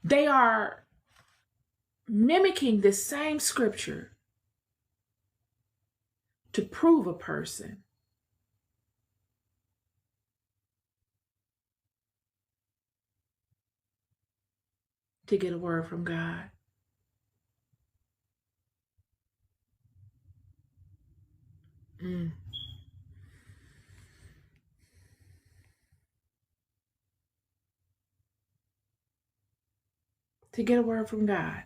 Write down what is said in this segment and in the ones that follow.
They are mimicking this same scripture to prove a person. To get a word from God. To get a word from God.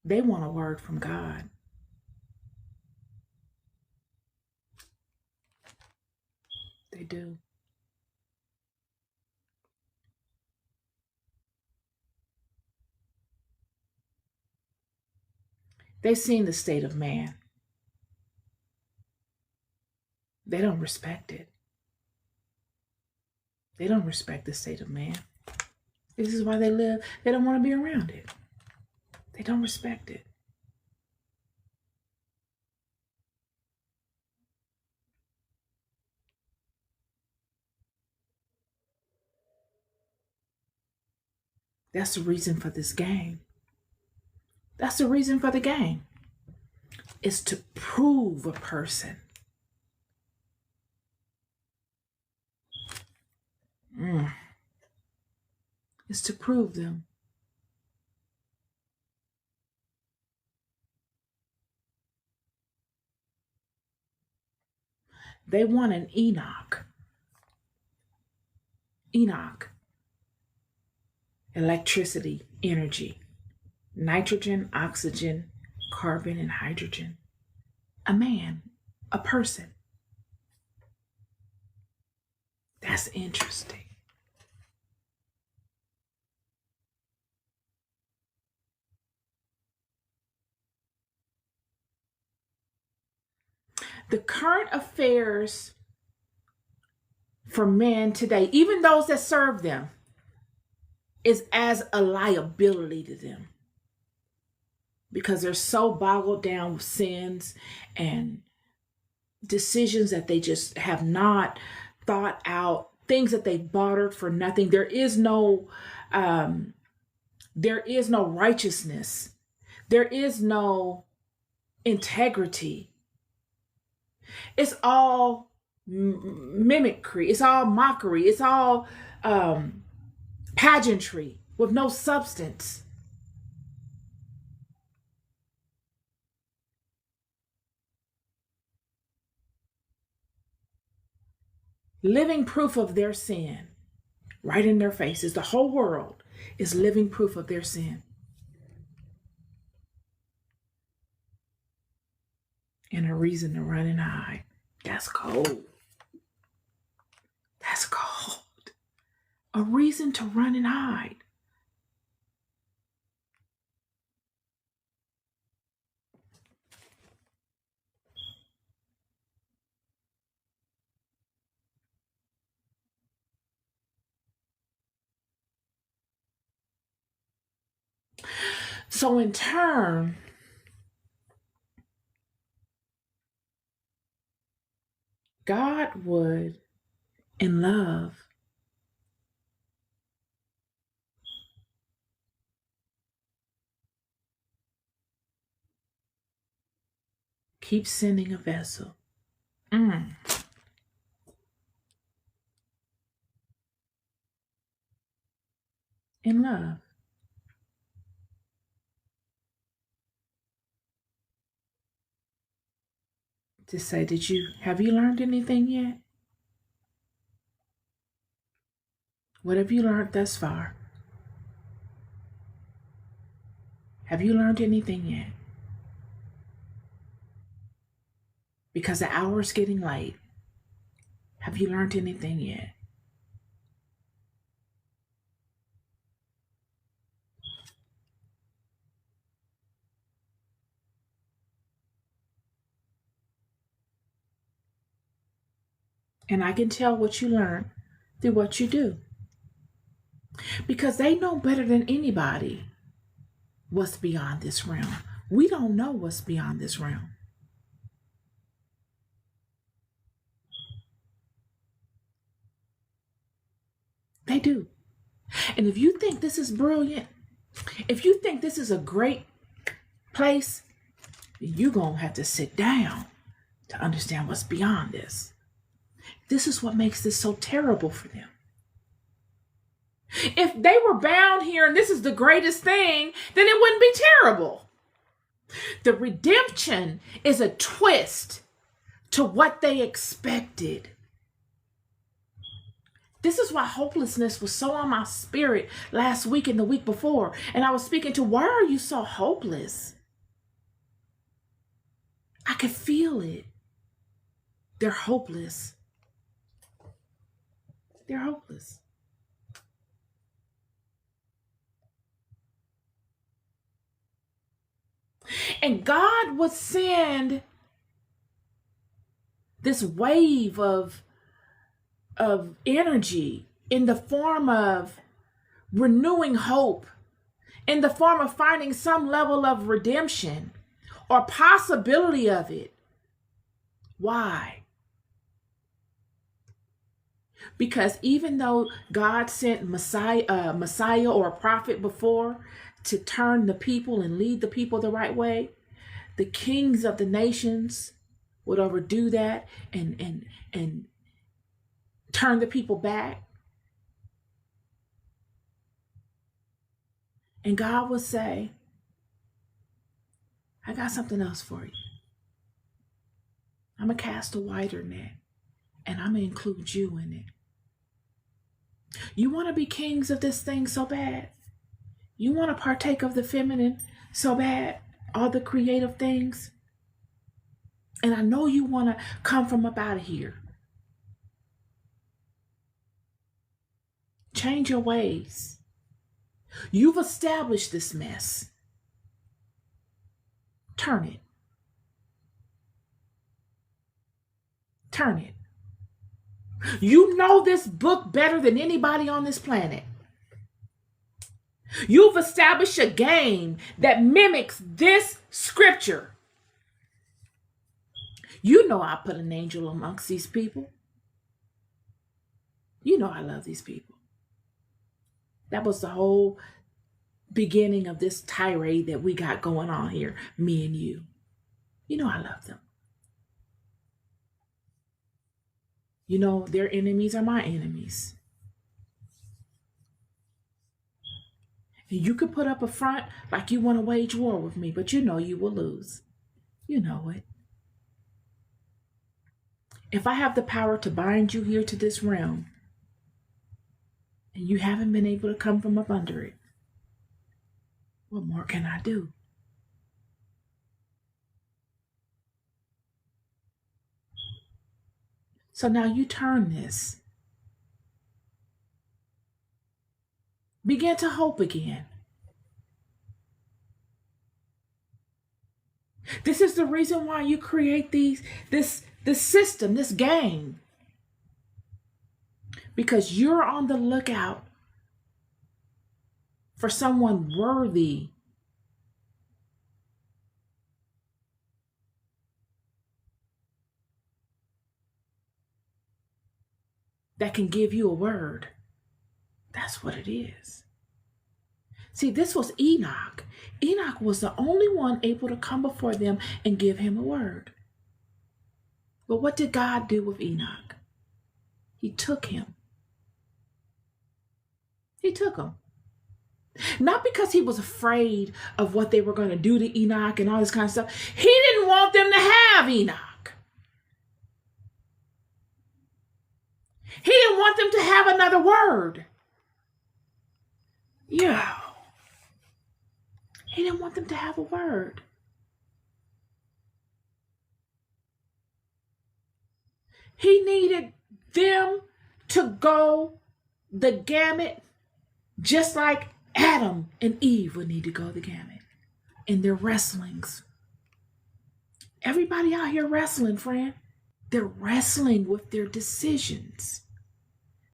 They want a word from God. They do. They've seen the state of man. They don't respect it. They don't respect the state of man. This is why they live. They don't want to be around it. They don't respect it. That's the reason for this game. That's the reason for the game. It's to prove a person. It's to prove them. They want an Enoch. Enoch. Electricity, energy, nitrogen, oxygen, carbon, and hydrogen. A man, a person. That's interesting. The current affairs for men today, even those that serve them, is as a liability to them because they're so boggled down with sins and decisions that they just have not thought out, things that they bartered for nothing. There is no righteousness. There is no integrity. It's all mimicry. It's all mockery. It's all pageantry with no substance. Living proof of their sin right in their faces. The whole world is living proof of their sin. And a reason to run and hide. That's cold. That's cold. A reason to run and hide. So in turn, God would, in love, keep sending a vessel. In love. To say, have you learned anything yet? What have you learned thus far? Have you learned anything yet? Because the hour is getting late. Have you learned anything yet? And I can tell what you learn through what you do. Because they know better than anybody what's beyond this realm. We don't know what's beyond this realm. do. And if you think this is brilliant, if you think this is a great place, you're going to have to sit down to understand what's beyond this. This is what makes this so terrible for them. If they were bound here and this is the greatest thing, then it wouldn't be terrible. The redemption is a twist to what they expected. This is why hopelessness was so on my spirit last week and the week before. And I was speaking to, why are you so hopeless? I could feel it. They're hopeless. They're hopeless. And God would send this wave of energy in the form of renewing hope, in the form of finding some level of redemption or possibility of it. Why? Because even though God sent Messiah or a prophet before to turn the people and lead the people the right way, the kings of the nations would overdo that and turn the people back. And God would say, I got something else for you. I'm going to cast a wider net, and I'm going to include you in it. You want to be kings of this thing so bad? You want to partake of the feminine so bad? All the creative things? And I know you want to come from up out of here. Change your ways. You've established this mess. Turn it. Turn it. You know this book better than anybody on this planet. You've established a game that mimics this scripture. You know I put an angel amongst these people. You know I love these people. That was the whole beginning of this tirade that we got going on here, me and you. You know I love them. You know their enemies are my enemies. And you could put up a front like you want to wage war with me, but you know you will lose. You know it. If I have the power to bind you here to this realm, and you haven't been able to come from up under it, what more can I do? So now you turn this. Begin to hope again. This is the reason why you create this system, this game. Because you're on the lookout for someone worthy that can give you a word. That's what it is. See, this was Enoch. Enoch was the only one able to come before them and give him a word. But what did God do with Enoch? He took him. He took him. Not because he was afraid of what they were going to do to Enoch and all this kind of stuff. He didn't want them to have Enoch. He didn't want them to have another word. Yeah. He didn't want them to have a word. He needed them to go the gamut just like Adam and Eve would need to go the gamut in their wrestlings. Everybody out here wrestling, friend. They're wrestling with their decisions.